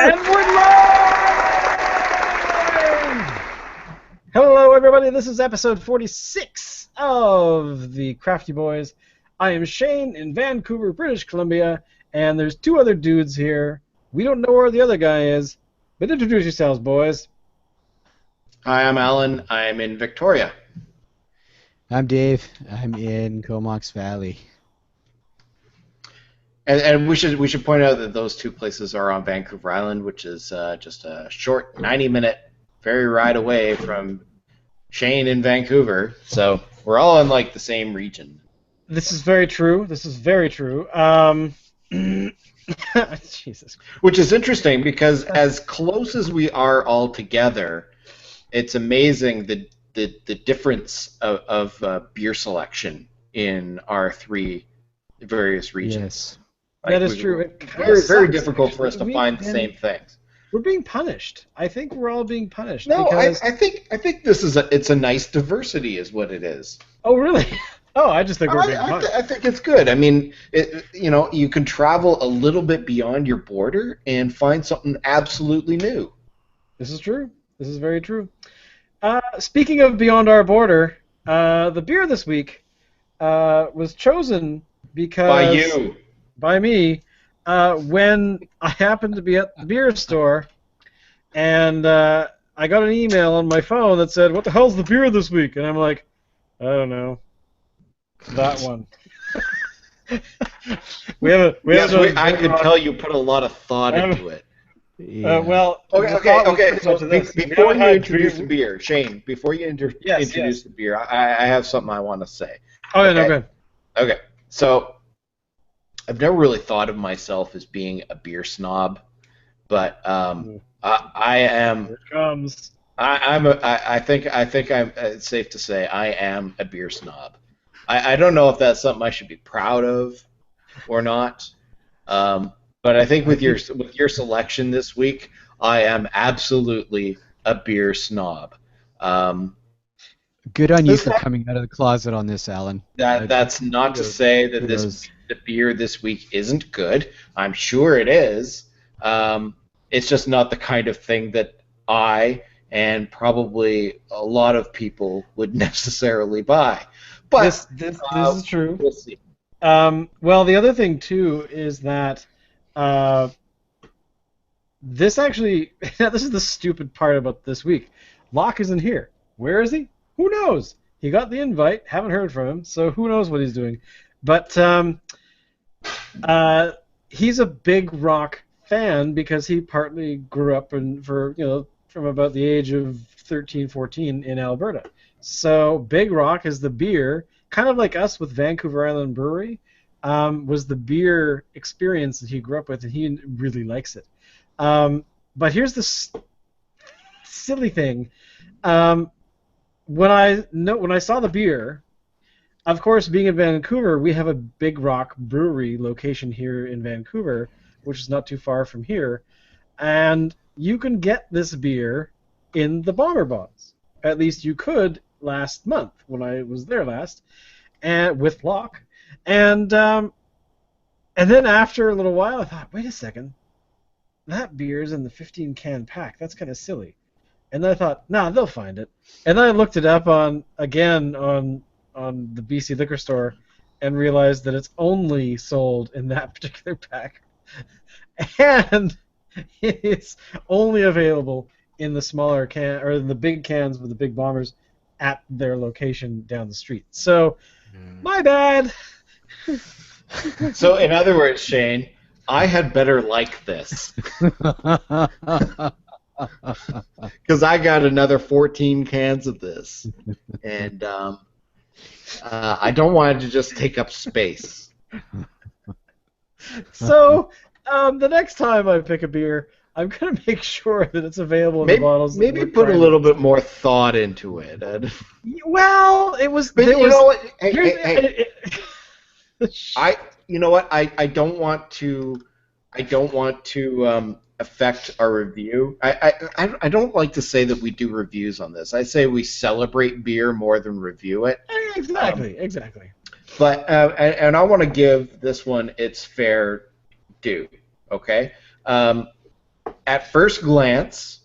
And we're live! Hello, everybody. This is episode 46 of the Crafty Boys. I am Shane in Vancouver, British Columbia, and there's two other dudes here. We don't know where the other guy is, but introduce yourselves, boys. Hi, I'm Alan. I'm in Victoria. I'm Dave. I'm in Comox Valley. And we should point out that those two places are on Vancouver Island, which is just a short 90-minute ferry ride away from Shane in Vancouver. So we're all in like the same region. This is very true. Jesus. Which is interesting because as close as we are all together, it's amazing the difference of beer selection in our three various regions. Yes. Like, That is true. It very difficult for us to find the same things. We're being punished. I think we're all being punished. No, because... I think this is it's a nice diversity, is what it is. Oh, really? Oh, I just think we're being punished. I think it's good. I mean, you can travel a little bit beyond your border and find something absolutely new. This is true. This is very true. Speaking of beyond our border, the beer this week was chosen because by me when I happened to be at the beer store, and I got an email on my phone that said, "What the hell's the beer this week?" And I'm like, I don't know. That one. I could tell you put a lot of thought into it. Yeah. Okay. So before you introduce the beer, Shane, before you introduce the beer, I have something I want to say. Oh, yeah, no, good. Okay. So I've never really thought of myself as being a beer snob, but I am. Here it comes. I think it's safe to say I am a beer snob. I don't know if that's something I should be proud of or not. But I think with your selection this week, I am absolutely a beer snob. Good on you for coming out of the closet on this, Alan. That's not to say that the beer this week isn't good. I'm sure it is. It's just not the kind of thing that I and probably a lot of people would necessarily buy. But this is true. We'll see. Well, the other thing too is that this actually this is the stupid part about this week. Locke isn't here. Where is he? Who knows? He got the invite. Haven't heard from him, so who knows what he's doing. But he's a big rock fan because he partly grew up from about the age of 13, 14 in Alberta. So Big Rock is the beer, kind of like us with Vancouver Island Brewery, was the beer experience that he grew up with, and he really likes it. But here's the silly thing. When I saw the beer, of course, being in Vancouver, we have a Big Rock Brewery location here in Vancouver, which is not too far from here, and you can get this beer in the bomber bottles. At least you could last month when I was there last, and with Locke, and then after a little while, I thought, wait a second, that beer's in the 15-can pack. That's kind of silly. And then I thought, nah, they'll find it. And then I looked it up on the BC liquor store and realized that it's only sold in that particular pack, and it's only available in the smaller can or in the big cans with the big bombers at their location down the street. So, my bad. So, in other words, Shane, I had better like this. Because I got another 14 cans of this. And I don't want it to just take up space. So, the next time I pick a beer, I'm going to make sure that it's available in the bottles. Maybe put a little bit more thought into it. Well, it was... But you know what? Hey. You know what? I don't want to affect our review. I don't like to say that we do reviews on this. I say we celebrate beer more than review it. Exactly. But and I want to give this one its fair due. Okay. at first glance,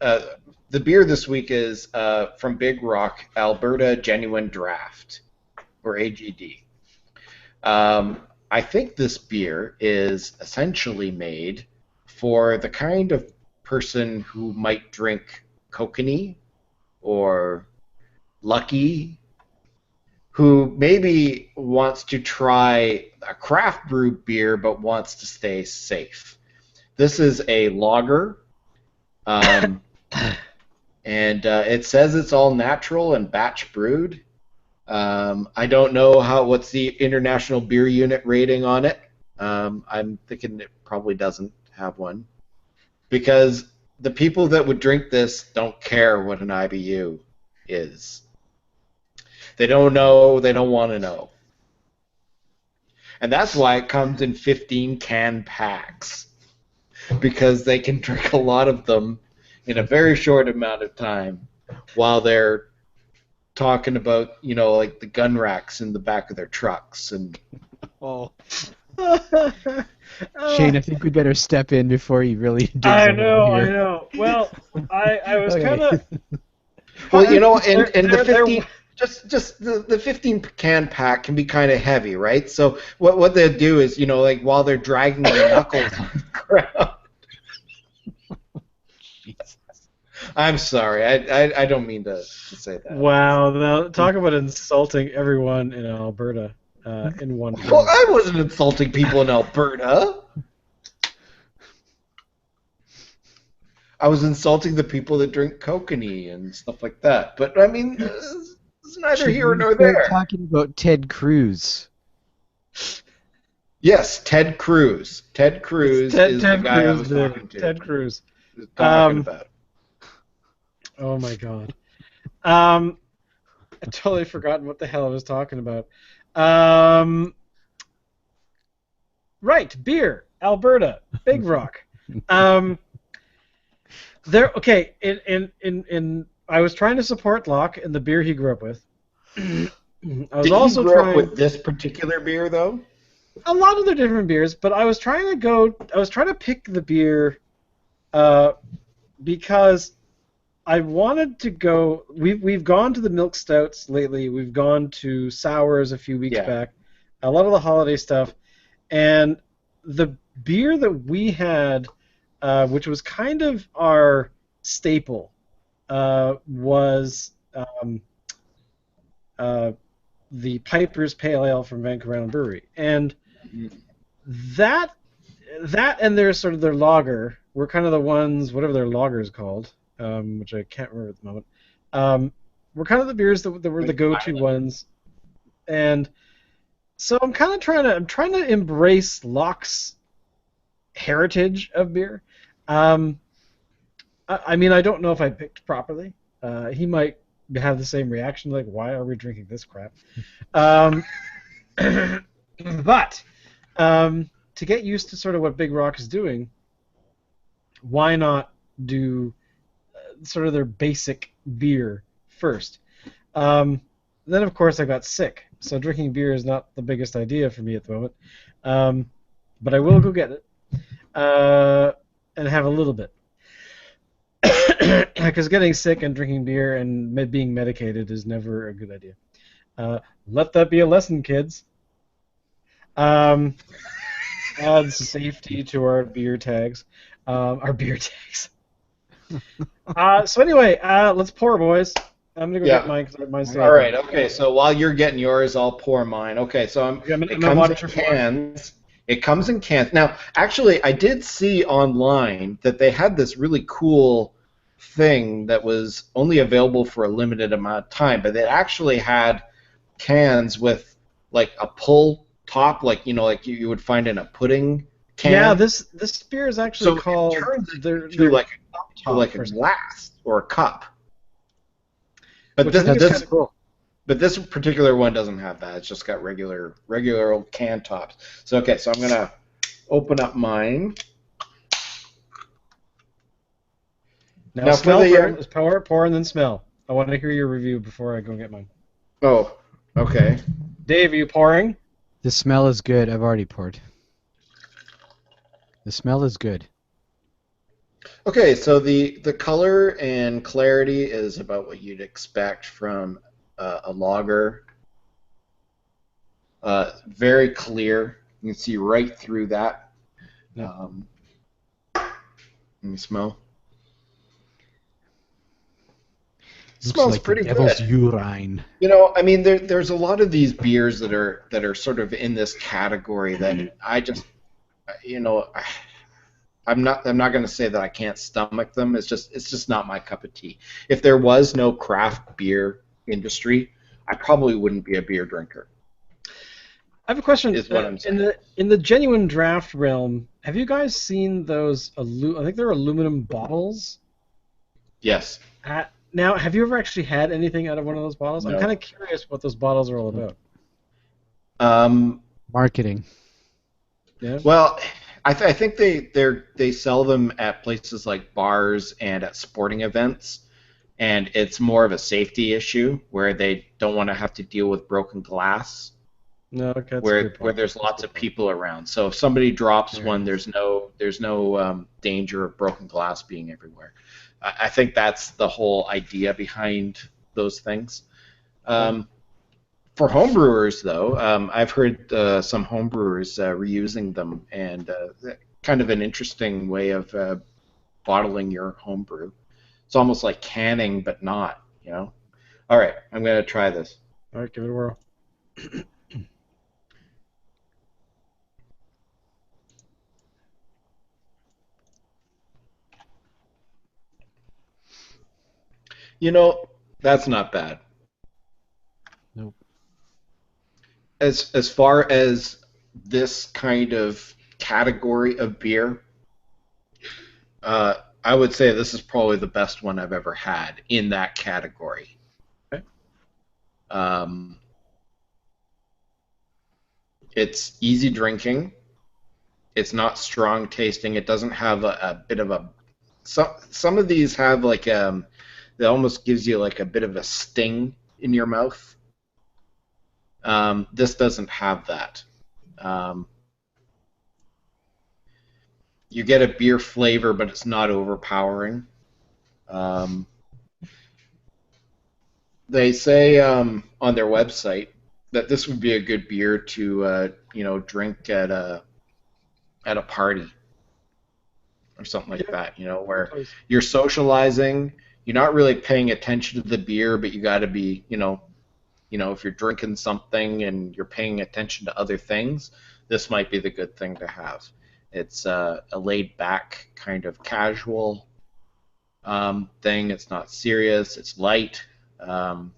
the beer this week is from Big Rock, Alberta Genuine Draft, or AGD. I think this beer is essentially made for the kind of person who might drink kokanee or lucky, who maybe wants to try a craft brew beer but wants to stay safe. This is a lager, and it says it's all natural and batch brewed. I don't know what's the International Beer Unit rating on it. I'm thinking it probably doesn't have one, because the people that would drink this don't care what an IBU is. They don't know. They don't want to know. And that's why it comes in 15 can packs, because they can drink a lot of them in a very short amount of time while they're talking about, like the gun racks in the back of their trucks. And Oh. Shane, I think we better step in before he really digs I a hole know, I here. know. Well, I was Okay. kind of. well, and the 15 just the 15 can pack can be kind of heavy, right? So what they'll do is, like while they're dragging their knuckles on the ground. Jesus. I'm sorry, I don't mean to say that. Wow, now talk about insulting everyone in Alberta in one. Well, I wasn't insulting people in Alberta. I was insulting the people that drink kokanee and stuff like that. But I mean, it's neither here nor We're there. talking about Ted Cruz. Yes, Ted Cruz. Ted Cruz is the guy I was talking to. Ted Cruz. Talking about. Oh my God. I totally forgotten what the hell I was talking about. Right, beer, Alberta, Big Rock. Okay. In I was trying to support Locke and the beer he grew up with. I was Did also he grow trying up with this particular beer, though? a lot of the different beers, but I was trying to pick the beer because I wanted to go. We've gone to the milk stouts lately. We've gone to sours a few weeks back. A lot of the holiday stuff, and the beer that we had, which was kind of our staple, was the Piper's Pale Ale from Vancouver Brewery, and that and their sort of their lager were kind of the ones, whatever their lager is called, which I can't remember at the moment, were kind of the beers that were the go-to ones. And so I'm trying to embrace Locke's heritage of beer. I mean, I don't know if I picked properly. He might have the same reaction, like, why are we drinking this crap? But to get used to sort of what Big Rock is doing, why not do sort of their basic beer first? Then, of course, I got sick, so drinking beer is not the biggest idea for me at the moment. But I will go get it and have a little bit. Because getting sick and drinking beer and being medicated is never a good idea. Let that be a lesson, kids. Add safety to our beer tags. So anyway, let's pour, boys. I'm gonna go get mine because mine's still. All right. Okay. So while you're getting yours, I'll pour mine. Okay. So it comes in cans. It comes in cans. Now, actually, I did see online that they had this really cool thing that was only available for a limited amount of time, but it actually had cans with like a pull top, like you would find in a pudding can. Yeah, this beer is actually called. It turns into like a glass or a cup. But this cool. But this particular one doesn't have that. It's just got regular old can tops. So okay, so I'm gonna open up mine. Now smell first. Pour, and then smell. I want to hear your review before I go get mine. Oh, okay. Dave, are you pouring? The smell is good. I've already poured. The smell is good. Okay, so the color and clarity is about what you'd expect from a lager. Very clear. You can see right through that. Yep. Um, let me smell. Looks Smells like the pretty devil's good. urine. I mean, there's a lot of these beers that are sort of in this category that I just, you know, I'm not going to say that I can't stomach them. It's just not my cup of tea. If there was no craft beer industry, I probably wouldn't be a beer drinker. I have a question. Is what I'm In saying. the genuine draft realm, have you guys seen those? I think they're aluminum bottles. Yes. Now, have you ever actually had anything out of one of those bottles? I'm kind No. of curious what those bottles are all Nope. about. Um, Marketing. Yeah. well, I think they sell them at places like bars and at sporting events, and it's more of a safety issue where they don't want to have to deal with broken glass. No, okay, that's a where good where point. there's That's a lots good of point. people around. So if somebody drops Fair one, enough. there's no danger of broken glass being everywhere. I think that's the whole idea behind those things. Okay. Um, for homebrewers, though, I've heard some homebrewers reusing them, and kind of an interesting way of bottling your homebrew. It's almost like canning, but not. All right, I'm gonna try this. All right, give it a whirl. You know, that's not bad. Nope. As far as this kind of category of beer, I would say this is probably the best one I've ever had in that category. Okay. Um, it's easy drinking. It's not strong tasting. It doesn't have a bit of a some of these have like it almost gives you like a bit of a sting in your mouth. This doesn't have that. Um, you get a beer flavor, but it's not overpowering. Um, They say on their website that this would be a good beer to drink at a party or something like Yeah, that. Where totally. you're socializing, you're not really paying attention to the beer, but you got to be, if you're drinking something and you're paying attention to other things, this might be the good thing to have. It's a laid back kind of casual thing. It's not serious. It's light. Um,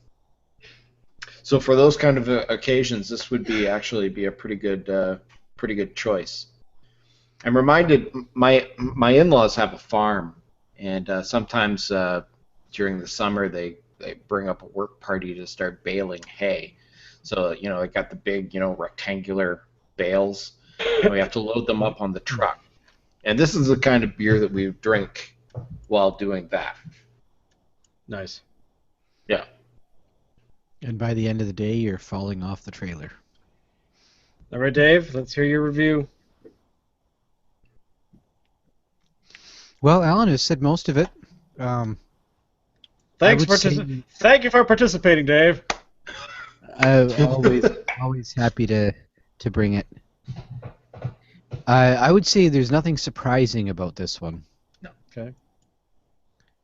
So for those kind of occasions, this would be actually be a pretty good choice. I'm reminded my in-laws have a farm, and sometimes during the summer they bring up a work party to start baling hay. So they got the big rectangular bales, and we have to load them up on the truck. And this is the kind of beer that we drink while doing that. Nice. Yeah. And by the end of the day, you're falling off the trailer. All right, Dave, let's hear your review. Well, Alan has said most of it. I Thanks would for say Thank you for participating, Dave. always happy to bring it. I would say there's nothing surprising about this one, Okay.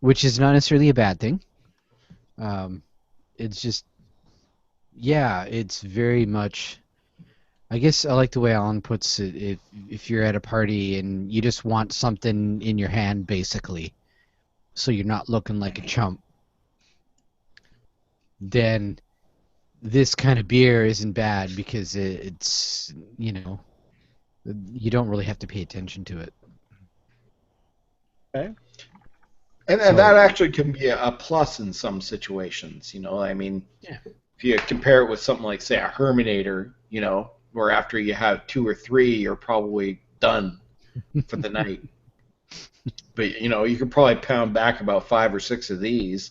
which is not necessarily a bad thing. Um, it's just, yeah, it's very much. I guess I like the way Alan puts it. If you're at a party and you just want something in your hand, basically, so you're not looking like a chump, then this kind of beer isn't bad because it's you don't really have to pay attention to it. Okay. And So that actually can be a plus in some situations. I mean, yeah, if you compare it with something like, say, a Herminator, where after you have two or three, you're probably done for the night. But you can probably pound back about five or six of these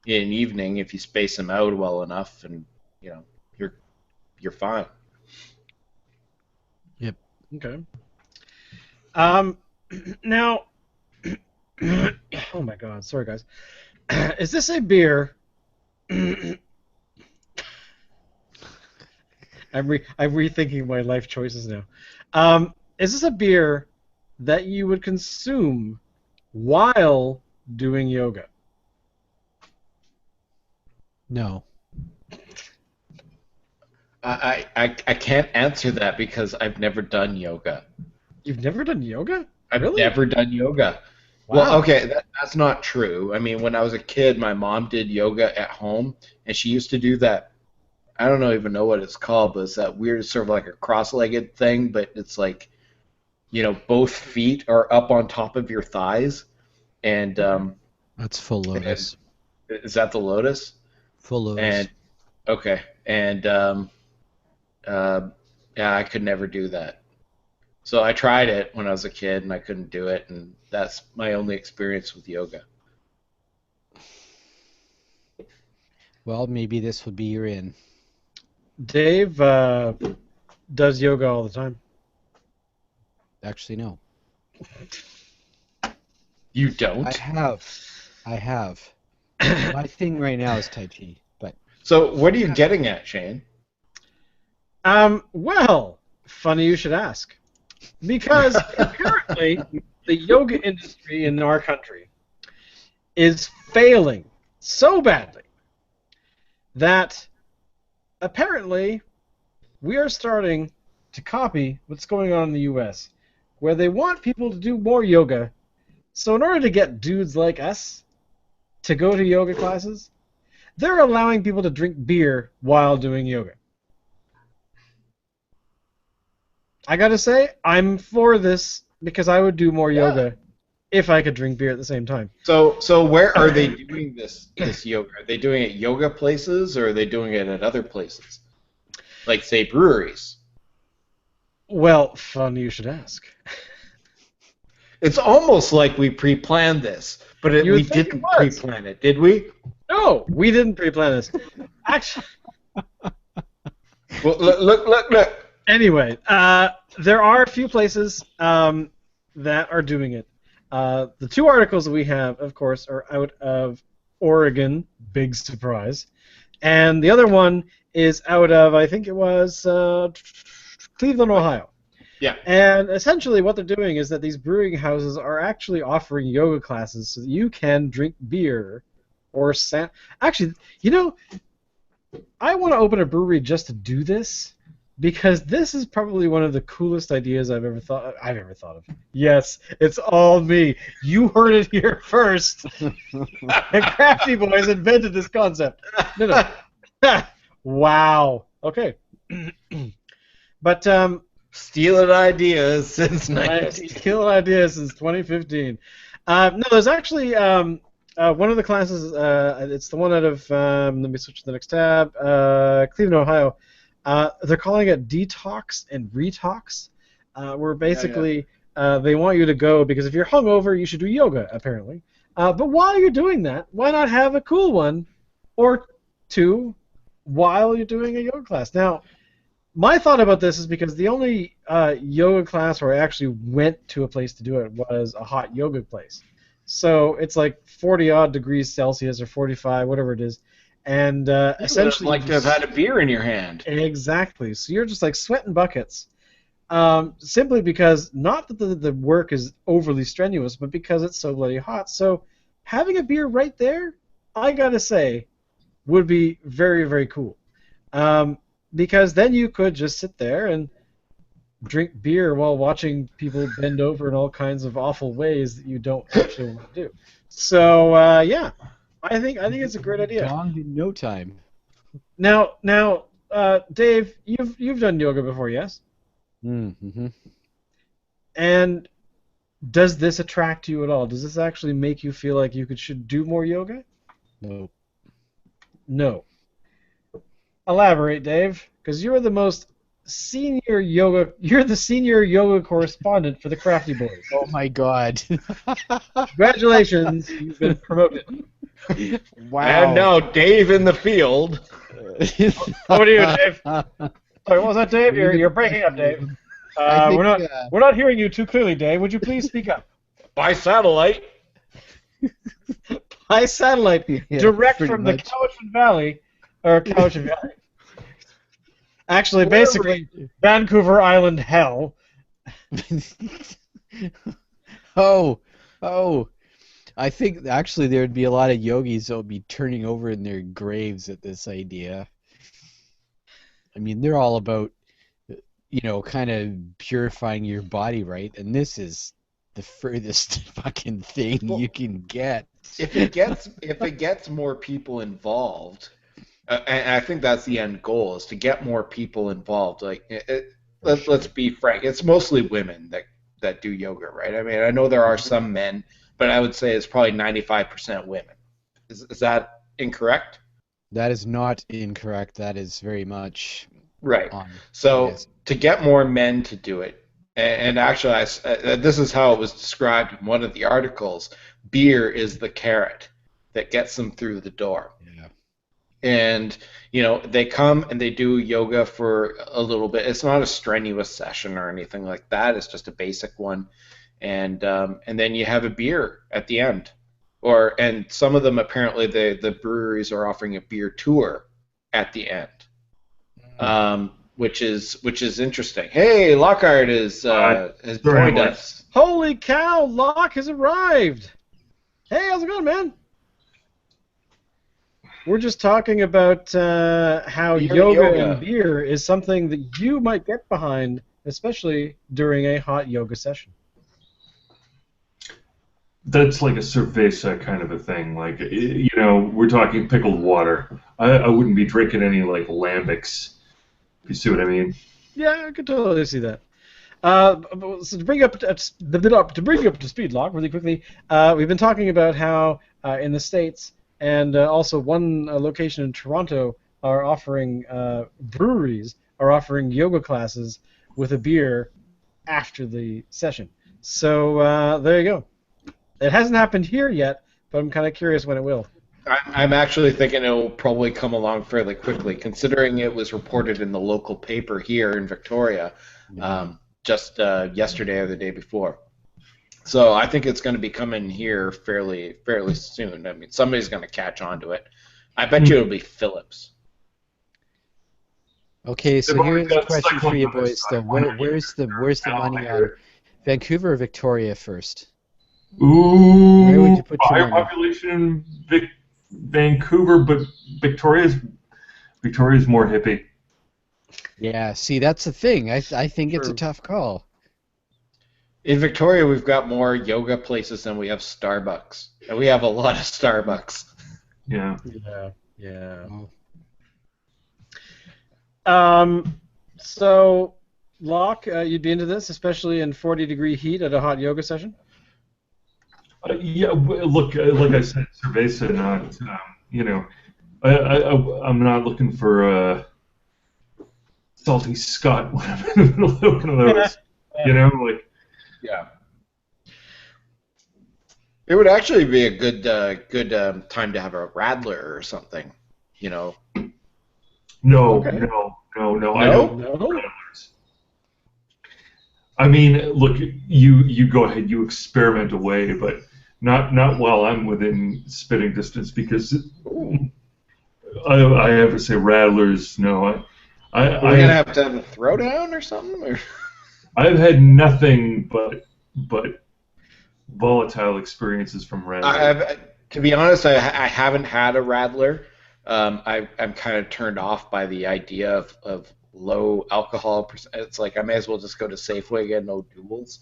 in an evening if you space them out well enough, and you know you're you're fine. yep. Okay. Um, now, Oh my God, sorry guys. Is this a beer? I'm rethinking my life choices now. Is this a beer that you would consume while doing yoga? No. I can't answer that because I've never done yoga. You've never done yoga? I've Really? never done yoga. Well, Wow. okay, that's not true. I mean, when I was a kid, my mom did yoga at home, and she used to do that. I don't even know what it's called, but it's that weird sort of like a cross-legged thing, but it's like, both feet are up on top of your thighs, and That's full lotus. is that the lotus? Full lotus. And okay, and yeah, I could never do that. So I tried it when I was a kid, and I couldn't do it, and that's my only experience with yoga. Well, maybe this would be your in. Dave does yoga all the time. Actually, no. You don't? I have. My thing right now is Tai Chi, but So what are you getting at, Shane? Well, funny you should ask. Because apparently the yoga industry in our country is failing so badly that apparently we are starting to copy what's going on in the US, where they want people to do more yoga. So in order to get dudes like us to go to yoga classes, they're allowing people to drink beer while doing yoga. I gotta say, I'm for this because I would do more yoga if I could drink beer at the same time. So where are they doing this yoga? Are they doing it at yoga places, or are they doing it at other places? Like, say, breweries? Well, fun you should ask. It's almost like we pre-planned this, but You would we think it didn't was. pre-plan it, did we? No, we didn't pre-plan this. Actually, Well, look. anyway, there are a few places that are doing it. The two articles that we have, of course, are out of Oregon, big surprise, and the other one is out of, I think it was Cleveland, Ohio. Yeah. And essentially what they're doing is that these brewing houses are actually offering yoga classes so that you can drink beer or actually, I want to open a brewery just to do this because this is probably one of the coolest ideas I've ever thought of. Yes, it's all me. You heard it here first. And Crafty Boys invented this concept. No. Wow. Okay. But Stealing ideas since 19... Stealing ideas since 2015. No, there's actually one of the classes. It's the one out of. Let me switch to the next tab. Cleveland, Ohio. They're calling it Detox and Retox, where basically they want you to go because if you're hungover, you should do yoga apparently. But while you're doing that, why not have a cool one or two while you're doing a yoga class? Now, my thought about this is because the only yoga class where I actually went to a place to do it was a hot yoga place. So it's like 40-odd degrees Celsius or 45, whatever it is. And essentially... like to have had a beer in your hand. Exactly. So you're just like sweating buckets. Simply because, not that the work is overly strenuous, but because it's so bloody hot. So having a beer right there, I gotta say, would be very, very cool. Because then you could just sit there and drink beer while watching people bend over in all kinds of awful ways that you don't actually want to do. So yeah, I think it's a great idea. Donged in no time. Now, Dave, you've done yoga before, yes? Mm-hmm. And does this attract you at all? Does this actually make you feel like you should do more yoga? No. No. Elaborate, Dave, because you're the senior yoga correspondent for the Crafty Boys. Oh my God. Congratulations, you've been promoted. Wow. And now Dave in the field. Over to you, Dave. Sorry, what was that, Dave? You're breaking up, Dave. I think, we're not hearing you too clearly, Dave. Would you please speak up? By satellite. By satellite, Yeah, direct pretty from the much. Cowichan Valley, or Cowichan Valley. Actually, Wherever basically, Vancouver Island hell. Oh, oh. I think actually there would be a lot of yogis that would be turning over in their graves at this idea. I mean, they're all about, kind of purifying your body, right? And this is the furthest fucking thing Well, you can get. if it gets more people involved, and I think that's the end goal is to get more people involved. Like, For let's sure. be frank, it's mostly women that do yoga, right? I mean, I know there are some men, but I would say it's probably 95% women. Is that incorrect? That is not incorrect. That is very much Right. on. So Yes. to get more men to do it, and actually, this is how it was described in one of the articles. Beer is the carrot that gets them through the door. Yeah. And they come and they do yoga for a little bit. It's not a strenuous session or anything like that. It's just a basic one, and then you have a beer at the end, and some of them apparently the breweries are offering a beer tour at the end, which is interesting. Hey, Lockhart has Sorry, I'm joined late. us. Holy cow, Locke has arrived. Hey, how's it going, man? We're just talking about how Beer yoga and yoga. beer is something that you might get behind, especially during a hot yoga session. That's like a cerveza kind of a thing. Like, we're talking pickled water. I wouldn't be drinking any like lambics. If you see what I mean. Yeah, I could totally see that. So to bring you up to speed, Locke, really quickly, we've been talking about how in the States and also one location in Toronto are offering breweries are offering yoga classes with a beer after the session. So there you go. It hasn't happened here yet, but I'm kind of curious when it will. I'm actually thinking it will probably come along fairly quickly, considering it was reported in the local paper here in Victoria Yeah. just yesterday or the day before. So I think it's going to be coming here fairly soon. I mean, somebody's going to catch on to it. I bet you it'll be Phillips. Okay, so They've always here's a got question for cycling you on their boys. Though, side. Why not where's the money on Alligator? Vancouver or Victoria first? Where would Ooh, you put your higher money? population Vancouver, but Victoria's more hippie. Yeah, see, that's the thing. I think it's a True. tough call. In Victoria, we've got more yoga places than we have Starbucks, and we have a lot of Starbucks. Yeah. Yeah, yeah. Oh. So, Locke, you'd be into this, especially in 40-degree heat at a hot yoga session? Yeah. Look, like I said, cerveza, not. I'm not looking for salty Scott when I'm in the middle of one of those. Like. Yeah. It would actually be a good time to have a Radler or something. No, Okay. no. I No? don't. No? I mean, look, you go ahead, you experiment away, but not while I'm within spitting distance because Ooh. I have to say rattlers. No, Are I we gonna have to have a throwdown or something? Or? I've had nothing but volatile experiences from rattlers. To be honest, I haven't had a Radler. I'm kind of turned off by the idea of low alcohol. It's like I may as well just go to Safeway and get no duels.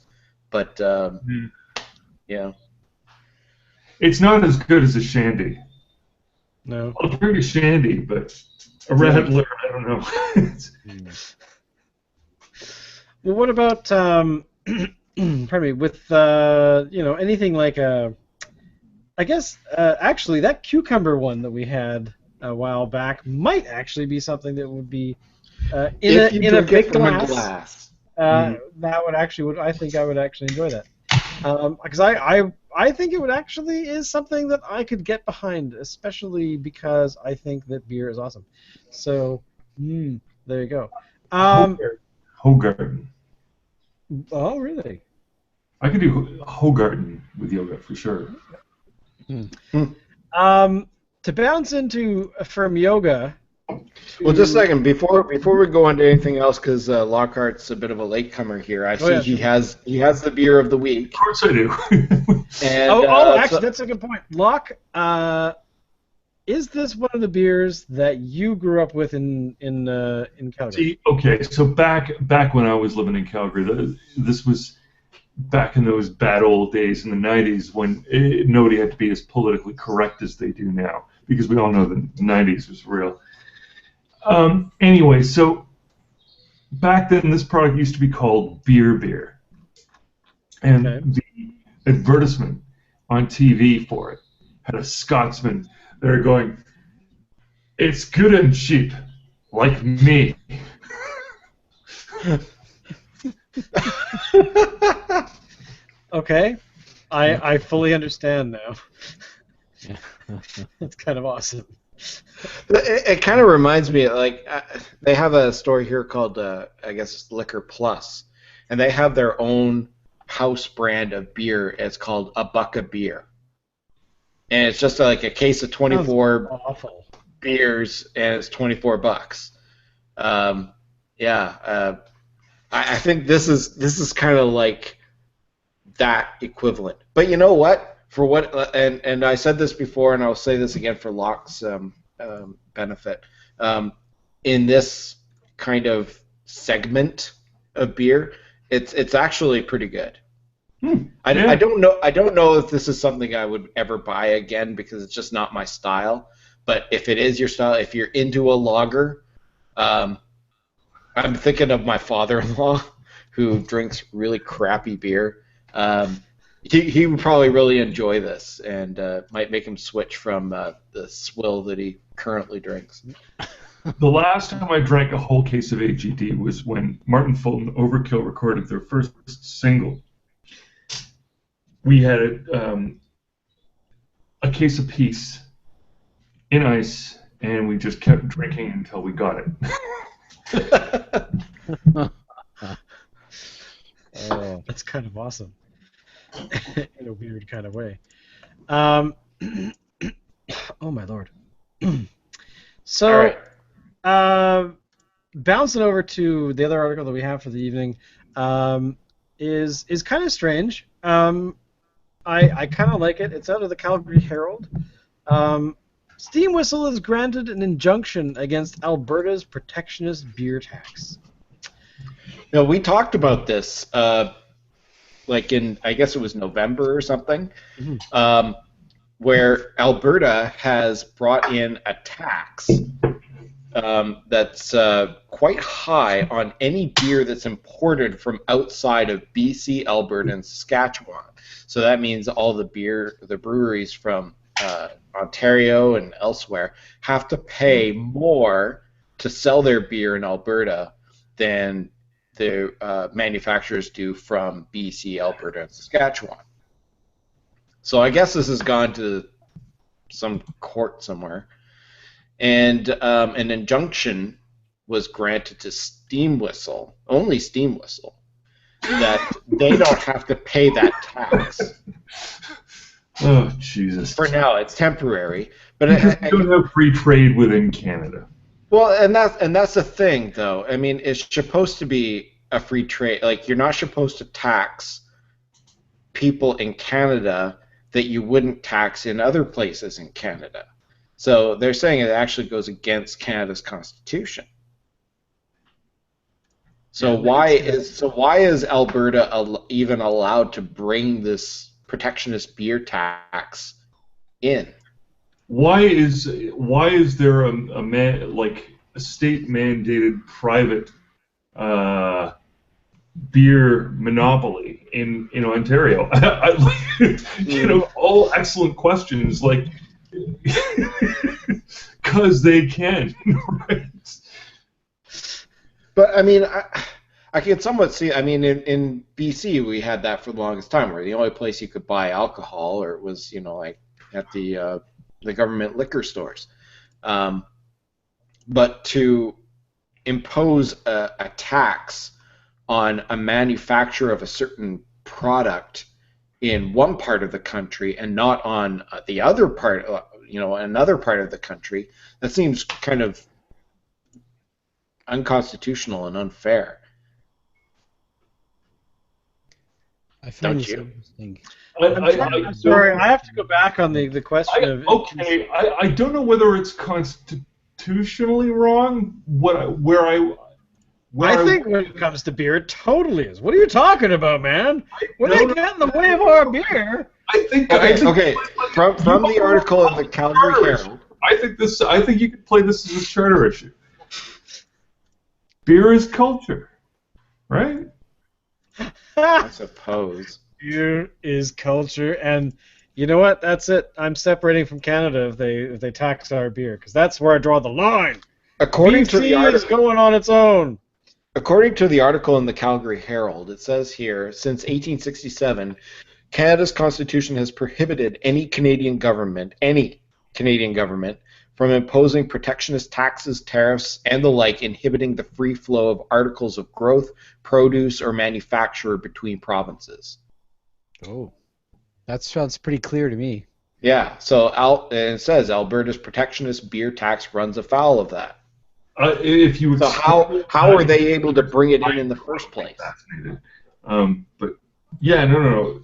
But Mhm. yeah, It's not as good as a shandy. No. I'll drink a shandy, but a rattler, I don't know. Well, what about, pardon me, with, anything like I guess, actually, that cucumber one that we had a while back might actually be something that would be if you in a drink it big from a glass. glass. That I think I would actually enjoy that. Because I think it would actually is something that I could get behind, especially because I think that beer is awesome. So, there you go. Hogarden. Oh, really? I could do Hogarden with yoga for sure. To bounce into Firm Yoga. Well, just a second before we go on to anything else, because Lockhart's a bit of a latecomer here. I see he has the beer of the week. Of course I do. And, actually, that's a good point. Locke, is this one of the beers that you grew up with in Calgary? See, okay, so back when I was living in Calgary, this was back in those bad old days in the 90s when nobody had to be as politically correct as they do now, because we all know the 90s was real. Anyway, so back then this product used to be called Beer. And the advertisement on TV for it had a Scotsman there going, "It's good and cheap, like me." Okay, I fully understand now. That's kind of awesome. It kind of reminds me, like, they have a store here called, I guess, Liquor Plus, and they have their own house brand of beer. It's called A Buck of Beer, and it's just like a case of 24 beers, and it's $24. I think this is kind of like that equivalent. But you know what? For what, and I said this before, and I'll say this again for Locke's benefit. In this kind of segment of beer, it's actually pretty good. I don't know if this is something I would ever buy again, because it's just not my style. But if it is your style, if you're into a lager, I'm thinking of my father-in-law who drinks really crappy beer. He would probably really enjoy this, and might make him switch from the swill that he currently drinks. The last time I drank a whole case of AGD was when Martin Fulton Overkill recorded their first single. We had a case apiece in ice, and we just kept drinking until we got it. That's kind of awesome. In a weird kind of way. Oh my lord. So, bouncing over to the other article that we have for the evening, is kind of strange. I kind of like it. It's out of the Calgary Herald. Steam Whistle is granted an injunction against Alberta's protectionist beer tax. You know, we talked about this, like in, I guess it was November or something, where Alberta has brought in a tax that's quite high on any beer that's imported from outside of BC, Alberta, and Saskatchewan. So that means all the breweries from Ontario and elsewhere have to pay more to sell their beer in Alberta than the manufacturers do from BC, Alberta, and Saskatchewan. So I guess this has gone to some court somewhere, and an injunction was granted to Steam Whistle, only Steam Whistle, that they don't have to pay that tax. Oh, Jesus. For now, it's temporary, but because we don't have free trade within Canada. Well, and that's the thing, though. I mean, it's supposed to be a free trade. Like, you're not supposed to tax people in Canada that you wouldn't tax in other places in Canada. So they're saying it actually goes against Canada's constitution. So why is Alberta even allowed to bring this protectionist beer tax in? Why is there a state mandated private beer monopoly in Ontario? All excellent questions, like, because they can, right? But I mean, I can somewhat see. I mean, in BC we had that for the longest time, where the only place you could buy alcohol or was like at the government liquor stores. But to impose a tax on a manufacturer of a certain product in one part of the country and not on the other part, another part of the country, that seems kind of unconstitutional and unfair. I find Don't this you? interesting. I'm sorry, I have to go back on the question of. I don't know whether it's constitutionally wrong. I think when it comes to beer, it totally is. What are you talking about, man? When they get in the way of our beer. I think. Okay. From the article in the Calgary Herald. I think you could play this as a charter issue. Beer is culture, right? I suppose. Beer is culture, and you know what? That's it. I'm separating from Canada if they tax our beer, because that's where I draw the line. According to the BC is article, going on its own. According to the article in the Calgary Herald, it says here, since 1867, Canada's constitution has prohibited any Canadian government, from imposing protectionist taxes, tariffs, and the like, inhibiting the free flow of articles of growth, produce, or manufacture between provinces. Oh, that sounds pretty clear to me. Yeah, so it says Alberta's protectionist beer tax runs afoul of that. If you So how are they able to bring it in the first place? Fascinated. But yeah, no.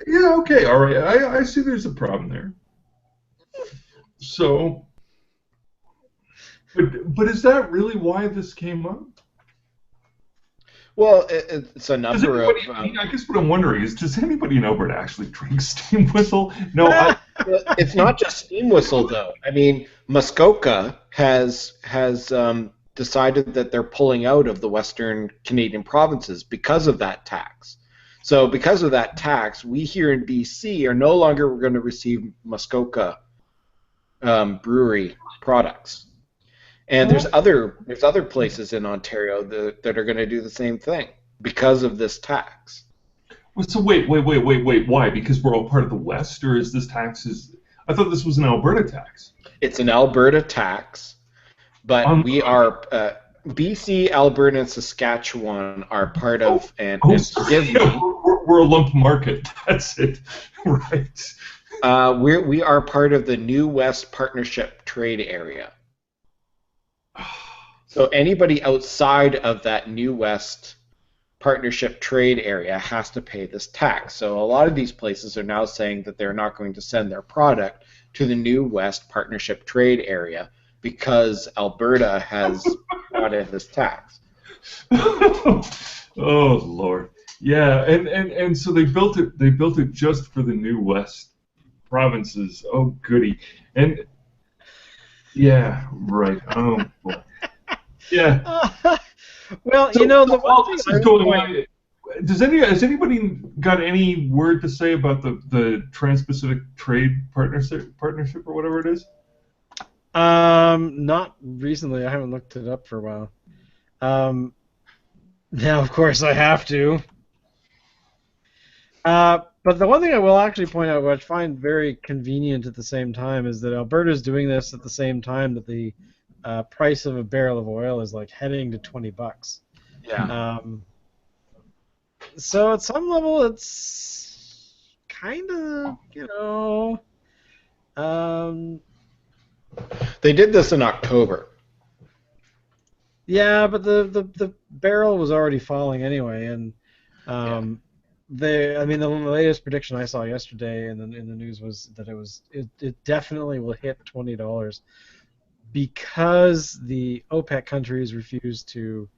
Yeah, okay, all right. I see there's a problem there. So, but is that really why this came up? Well, it's a number of. I guess what I'm wondering is, does anybody in Alberta actually drink Steam Whistle? No, it's not just Steam Whistle though. I mean, Muskoka has decided that they're pulling out of the Western Canadian provinces because of that tax. So because of that tax, we here in BC are no longer going to receive Muskoka brewery products. And there's other places in Ontario that are going to do the same thing because of this tax. So wait. Why? Because we're all part of the West, or is this tax? I thought this was an Alberta tax. It's an Alberta tax, but we are BC, Alberta, and Saskatchewan are part of we're a lump market. That's it, right? We are part of the New West Partnership Trade Area. So anybody outside of that New West Partnership Trade Area has to pay this tax. So a lot of these places are now saying that they're not going to send their product to the New West Partnership Trade Area because Alberta has brought in this tax. Oh Lord. Yeah, and so they built it just for the New West provinces. Oh goody. And yeah, right. Oh boy. Yeah. Well, So, the one thing this is going on. Has anybody got any word to say about the Trans-Pacific Trade Partnership or whatever it is? Not recently. I haven't looked it up for a while. Now, of course, I have to. But the one thing I will actually point out, which I find very convenient at the same time, is that Alberta is doing this at the same time that the price of a barrel of oil is like heading to $20. Yeah. So at some level, it's kind of, They did this in October. yeah, but the barrel was already falling anyway, and the latest prediction I saw yesterday in the news was that it definitely will hit $20 because the OPEC countries refused to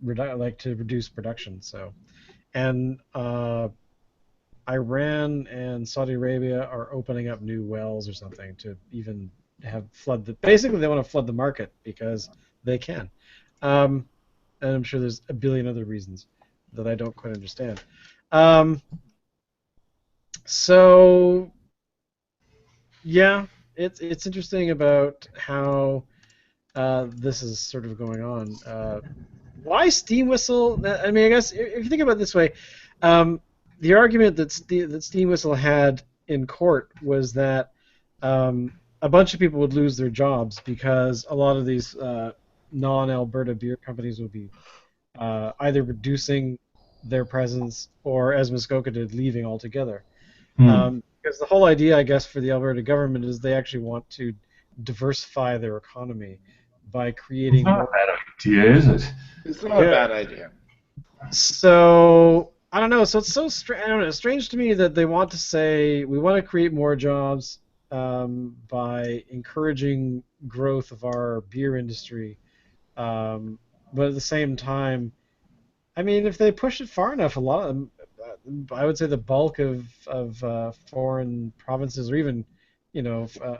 reduce production. So, and Iran and Saudi Arabia are opening up new wells or something to even basically they want to flood the market because they can. And I'm sure there's a billion other reasons that I don't quite understand. So yeah, it's interesting about how this is sort of going on. Why Steam Whistle? I mean, I guess if you think about it this way, the argument that Steam Whistle had in court was that a bunch of people would lose their jobs because a lot of these non-Alberta beer companies would be either reducing their presence or, as Muskoka did, leaving altogether. Because the whole idea, I guess, for the Alberta government is they actually want to diversify their economy by It's creating not a more. bad idea, is it? It's not a bad idea. So I don't know. So it's so I don't know. It's strange to me that they want to say we want to create more jobs by encouraging growth of our beer industry, but at the same time, I mean, if they push it far enough, a lot of I would say the bulk of foreign provinces or even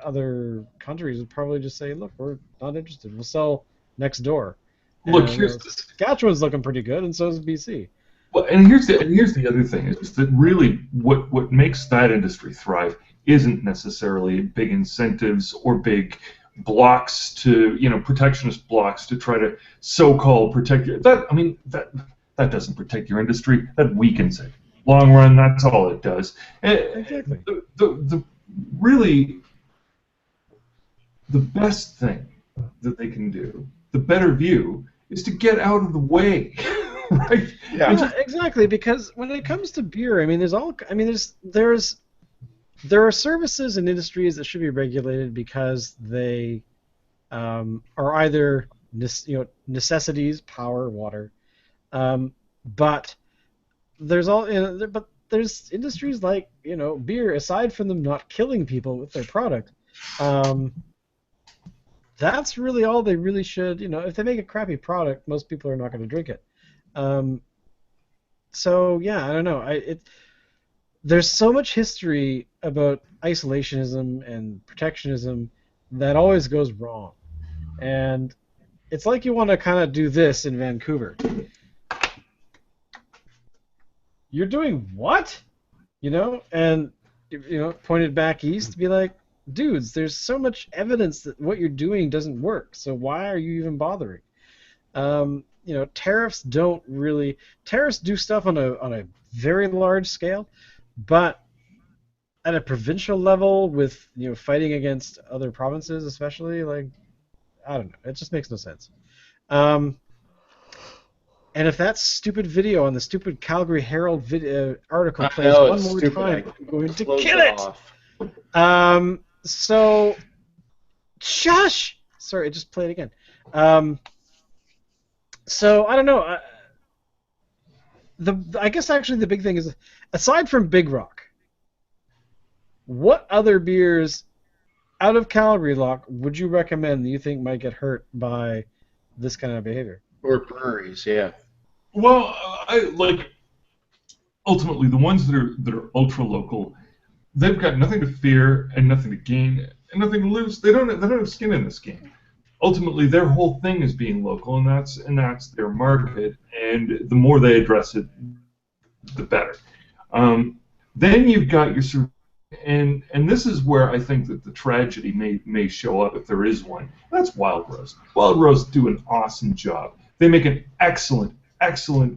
other countries would probably just say, look, we're not interested. We'll sell next door. Look, And here's this. Saskatchewan's looking pretty good, and so is BC. Well, and here's the other thing is that really what makes that industry thrive isn't necessarily big incentives or big blocks to protectionist blocks to try to so-called protect your that doesn't protect your industry, that weakens it. Long run, that's all it does. Exactly. The really the best thing that they can do, the better view, is to get out of the way. Right? Yeah. Exactly, because when it comes to beer, I mean, there are services and industries that should be regulated because they are either necessities, power, water, but there's industries like beer. Aside from them not killing people with their product, that's really all they really should. If they make a crappy product, most people are not going to drink it. So yeah, I don't know. There's so much history about isolationism and protectionism that always goes wrong, and it's like you want to kind of do this in Vancouver. You're doing what? And pointed back east to be like, dudes, there's so much evidence that what you're doing doesn't work. So why are you even bothering? Tariffs do stuff on a very large scale, but at a provincial level with fighting against other provinces, especially, like, I don't know, it just makes no sense. And if that stupid video on the stupid Calgary Herald article plays one more time, I'm going to kill it. So, shush. Sorry, it just played again. So I don't know. I guess actually the big thing is, aside from Big Rock, what other beers out of Calgary Lock would you recommend that you think might get hurt by this kind of behavior? Or breweries, yeah. Well, ultimately the ones that are ultra local, they've got nothing to fear and nothing to gain and nothing to lose. They don't have skin in this game. Ultimately, their whole thing is being local, and that's their market. And the more they address it, the better. Then you've got your and this is where I think that the tragedy may show up if there is one. That's Wild Rose. Wild Rose do an awesome job. They make an excellent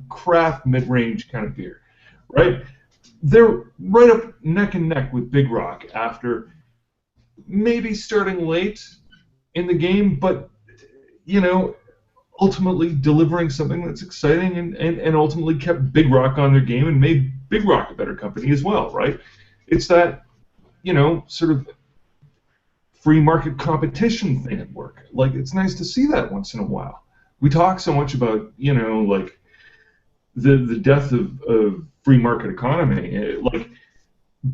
craft mid-range kind of beer, right? They're right up neck and neck with Big Rock after maybe starting late in the game, but ultimately delivering something that's exciting and ultimately kept Big Rock on their game and made Big Rock a better company as well, right? It's that sort of free market competition thing at work. Like, it's nice to see that once in a while. We talk so much about like the death of free market economy. Like,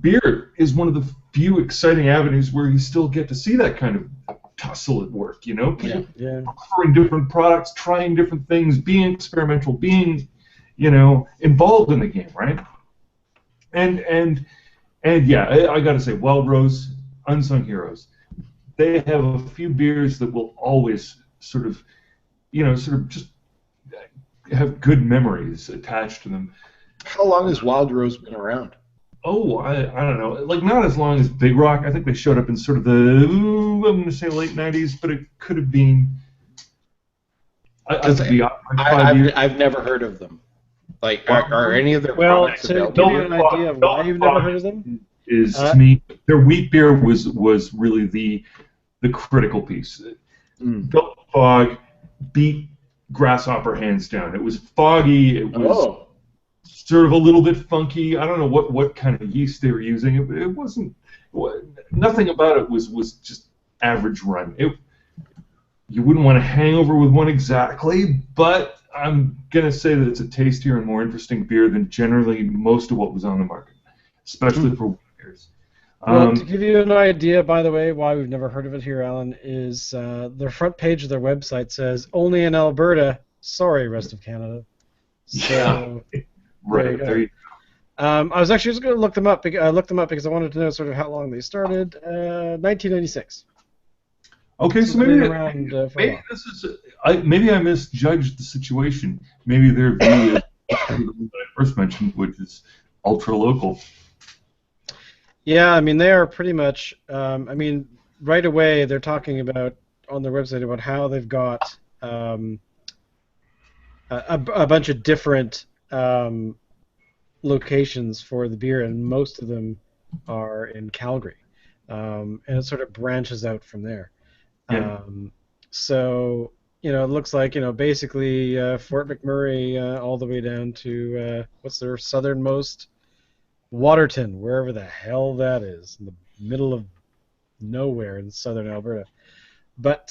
beer is one of the few exciting avenues where you still get to see that kind of tussle at work, people offering different products, trying different things, being experimental, being, involved in the game, right? And yeah, I gotta say, Wild Rose, unsung heroes. They have a few beers that will always sort of just have good memories attached to them. How long has Wild Rose been around? Oh, I don't know. Like, not as long as Big Rock. I think they showed up in sort of I'm going to say late 90s, but it could have been. I could be off by 5 years. I've never heard of them. Like, are any of their Well, products to available? give you an idea of why you've never heard of them, is to me, their wheat beer was really the critical piece. Built Fog beat Grasshopper hands down. It was foggy. It was Oh, sort of a little bit funky. I don't know what kind of yeast they were using. It wasn't. Nothing about it was just average run. You wouldn't want to hang over with one exactly, but I'm gonna say that it's a tastier and more interesting beer than generally most of what was on the market, especially for beers. Well, to give you an idea, by the way, why we've never heard of it here, Alan, is the front page of their website says only in Alberta. Sorry, rest of Canada. So, Right there. You I was actually just going to look them up. I looked them up because I wanted to know sort of how long they started. 1996. Okay, so they've been maybe around for a maybe while. this is maybe I misjudged the situation. Maybe their view is the one that I first mentioned, which is ultra local. Yeah, I mean they are pretty much. I mean, right away they're talking about on their website about how they've got a bunch of different locations for the beer, and most of them are in Calgary, and it sort of branches out from there. Yeah. So it looks like basically Fort McMurray all the way down to what's their southernmost, Waterton, wherever the hell that is, in the middle of nowhere in southern Alberta. But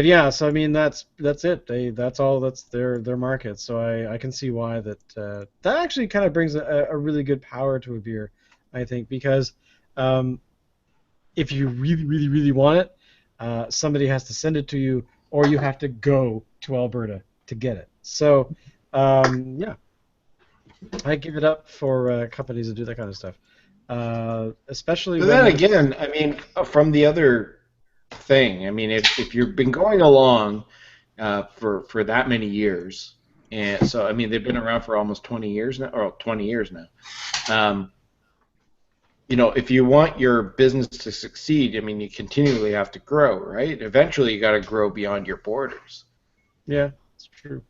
yeah, so I mean that's it. That's their market. So I can see why that actually kind of brings a really good power to a beer, I think, because if you really really really want it, somebody has to send it to you, or you have to go to Alberta to get it. So yeah, I give it up for companies that do that kind of stuff, especially but when then again, I mean, from the other thing, I mean, if you've been going along for that many years, and so I mean, they've been around for almost 20 years now, or 20 years now. If you want your business to succeed, I mean, you continually have to grow, right? Eventually, you got to grow beyond your borders. yeah, it's true.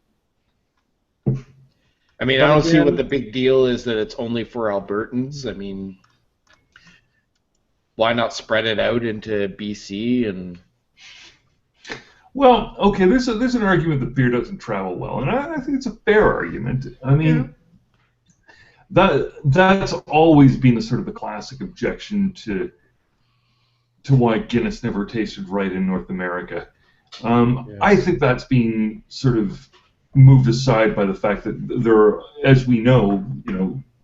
I mean, But I don't see what again, the big deal is that it's only for Albertans. I mean, why not spread it out into BC and? Well, okay, there's an argument that beer doesn't travel well, and I think it's a fair argument. I mean, that's always been the sort of the classic objection to why Guinness never tasted right in North America. I think that's been sort of moved aside by the fact that there are, as we know,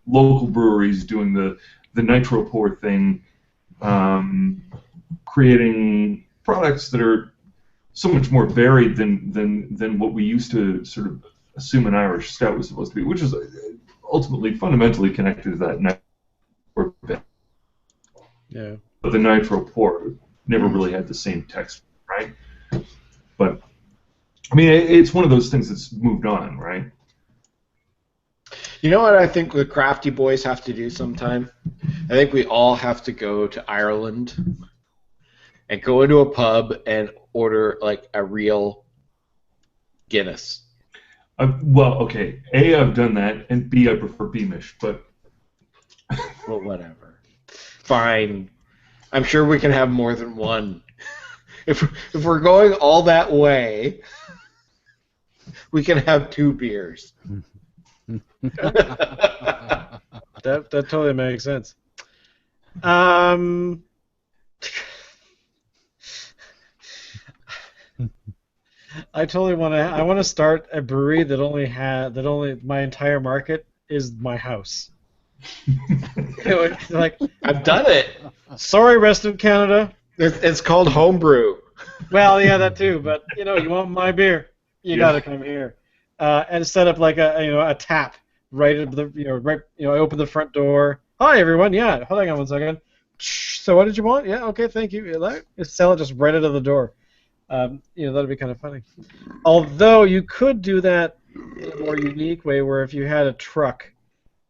local breweries doing the nitro pour thing, creating products that are so much more varied than what we used to sort of assume an Irish stout was supposed to be, which is ultimately fundamentally connected to that nitro pour bit. yeah. But the nitro pour never really had the same texture, right? But I mean, it's one of those things that's moved on, right? You know what I think the Crafty boys have to do sometime? I think we all have to go to Ireland and go into a pub and order like a real Guinness. Well, okay. A, I've done that, and B, I prefer Beamish, but Well, whatever. Fine. I'm sure we can have more than one. If we're going all that way, we can have 2 beers. That totally makes sense. I totally want to. I want to start a brewery that only my entire market is my house. Like, I've done it. sorry, rest of Canada. It's called homebrew. Well, yeah, that too. But you want my beer, you got to come here, and set up like a tap right at the open the front door. Hi everyone. Yeah, hold on one second. So what did you want? Yeah, okay, thank you. Sell it just right out of the door. That'd be kind of funny. Although you could do that in a more unique way, where if you had a truck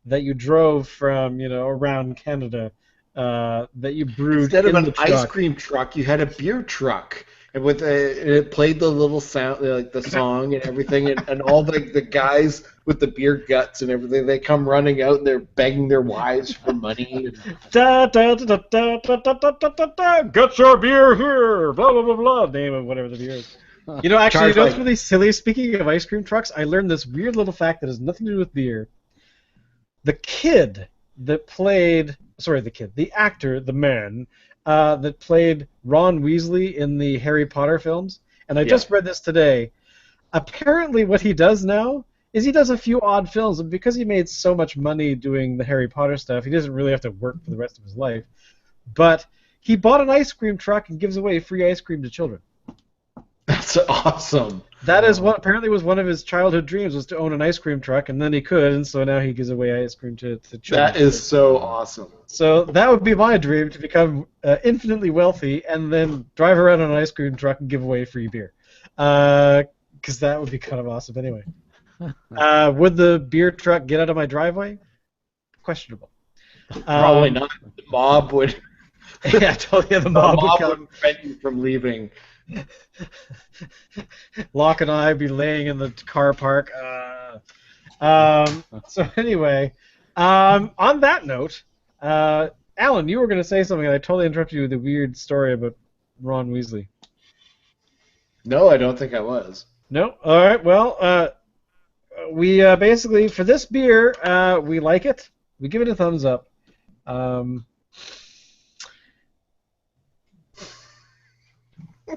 that you drove from around Canada, that you brewed Instead of in an the truck. ice cream truck, you had a beer truck, and it played the little sound, like the song and everything, and all the guys with the beer guts and everything, they come running out and they're begging their wives for money. Da, da, da, da, da, da, da, da, da, da. Get your beer here. Blah blah blah blah. Name of whatever the beer is. You know, actually, you Charge know what's like- really silly? Speaking of ice cream trucks, I learned this weird little fact that has nothing to do with beer. The kid that played, sorry, the actor, the man that played Ron Weasley in the Harry Potter films, and I just read this today. Apparently, what he does now is he does a few odd films, and because he made so much money doing the Harry Potter stuff, he doesn't really have to work for the rest of his life. But he bought an ice cream truck and gives away free ice cream to children. That's awesome. That is what apparently was one of his childhood dreams, was to own an ice cream truck, and then he could, and so now he gives away ice cream to children. That is so awesome. So that would be my dream, to become infinitely wealthy and then drive around on an ice cream truck and give away free beer. Because that would be kind of awesome anyway. Would the beer truck get out of my driveway? Questionable. Probably not. The mob would. Yeah, totally. The mob would come. would prevent you from leaving. Locke and I would be laying in the car park. So anyway, on that note, Alan, you were going to say something, and I totally interrupted you with a weird story about Ron Weasley. No, I don't think I was. No? All right, well, we basically, for this beer, we like it. We give it a thumbs up.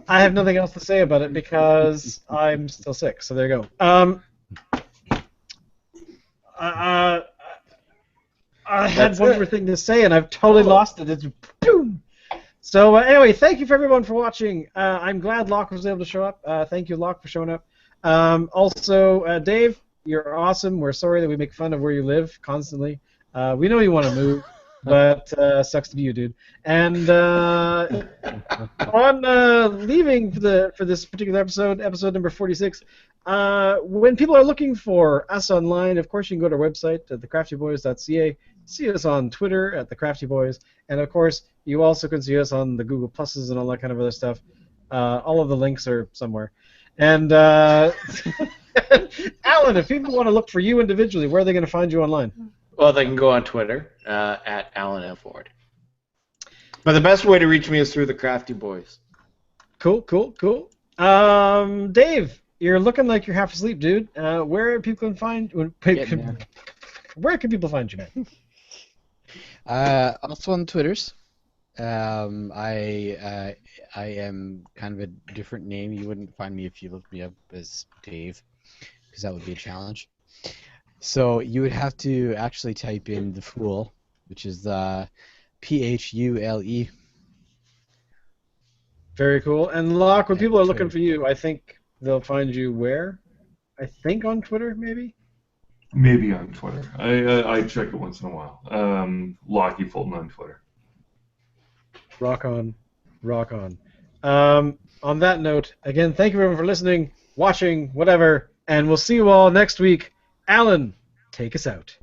I have nothing else to say about it because I'm still sick, so there you go. I had one more thing to say, and I've totally lost it. It's boom. So anyway, thank you for everyone for watching. I'm glad Locke was able to show up. Thank you, Locke, for showing up. Also, Dave, you're awesome. We're sorry that we make fun of where you live constantly. We know you want to move, but sucks to be you, dude. And on leaving for this particular episode number 46, when people are looking for us online, of course you can go to our website at thecraftyboys.ca. See us on Twitter at thecraftyboys, and of course you also can see us on the Google Pluses and all that kind of other stuff. All of the links are somewhere. And Alan, if people want to look for you individually, where are they going to find you online? Well, they can go on Twitter at Alan F. Ward. But the best way to reach me is through the Crafty Boys. Cool. Dave, you're looking like you're half asleep, dude. Where people can find? Where can people find you, man? Also on Twitters. I am kind of a different name. You wouldn't find me if you looked me up as Dave, because that would be a challenge. So you would have to actually type in the Fool, which is the Phule. Very cool. And Locke, when people are looking for you, I think they'll find you where? I think on Twitter, maybe? Maybe on Twitter. I check it once in a while. Lockie Fulton on Twitter. Rock on. On that note, again, thank you everyone for listening, watching, whatever, and we'll see you all next week. Alan, take us out.